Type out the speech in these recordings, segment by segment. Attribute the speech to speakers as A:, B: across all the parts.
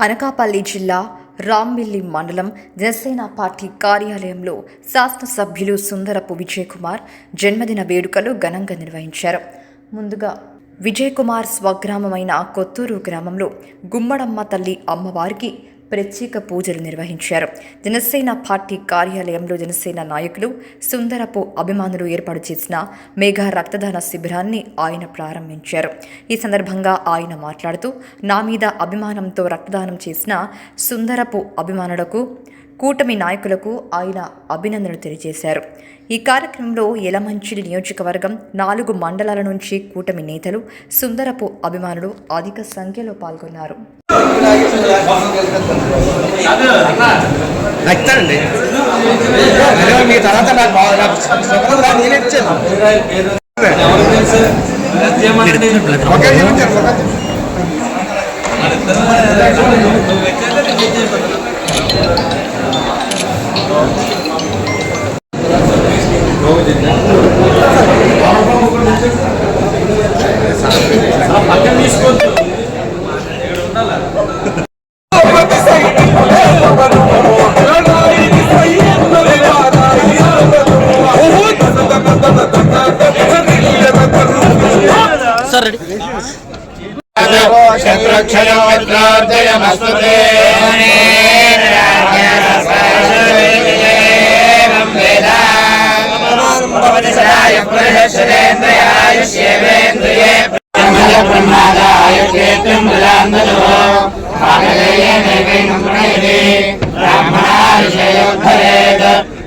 A: అనకాపల్లి జిల్లా రాంబిల్లి మండలం జనసేన పార్టీ కార్యాలయంలో శాసనసభ్యులు సుందరపు విజయకుమార్ జన్మదిన వేడుకలు ఘనంగా నిర్వహించారు. ముందుగా విజయకుమార్ స్వగ్రామమైన కొత్తూరు గ్రామంలో గుమ్మడమ్మ తల్లి అమ్మవారికి ప్రత్యేక పూజలు నిర్వహించారు. జనసేన పార్టీ కార్యాలయంలో జనసేన నాయకులు సుందరపు అభిమానులు ఏర్పాటు చేసిన మెగా రక్తదాన శిబిరాన్ని ఆయన ప్రారంభించారు. ఈ సందర్భంగా ఆయన మాట్లాడుతూ, నా మీద అభిమానంతో రక్తదానం చేసిన సుందరపు అభిమానులకు, కూటమి నాయకులకు ఆయన అభినందనలు తెలియజేశారు. ఈ కార్యక్రమంలో యలమంచిలి నియోజకవర్గం 4 మండలాల నుంచి కూటమి నేతలు, సుందరపు అభిమానులు అధిక సంఖ్యలో పాల్గొన్నారు.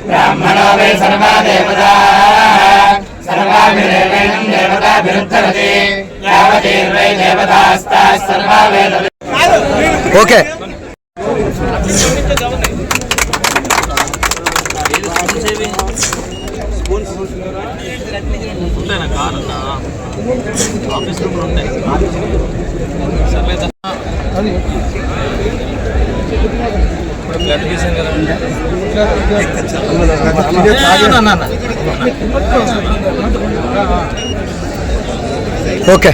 B: ब्राह्मणो वै सर्वा देवता सर्वाभिरेवैनं देवता विरुद्धवति यावतीर्वै देवतास्ताः सर्वा वेद ओके ఉంటాయి కార్ ఆఫీస్ రూమ్ ఉంటాయి సర్లే బ్లడ్ తీసాం కదా ఓకే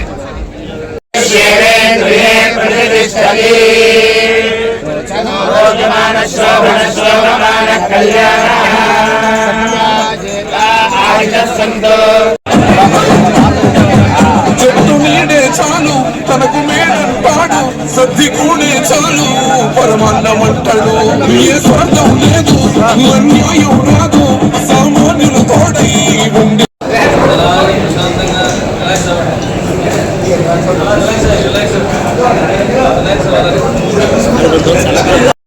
C: చెట్టు నీడే చాలు తనకు మేడంటాడు, సద్ది కూడే చాలు పరమాన్నమంటాడు. ఏ స్వార్థం లేదు, అన్యాయం రాదు, సామాన్యులు తోడై ఉండి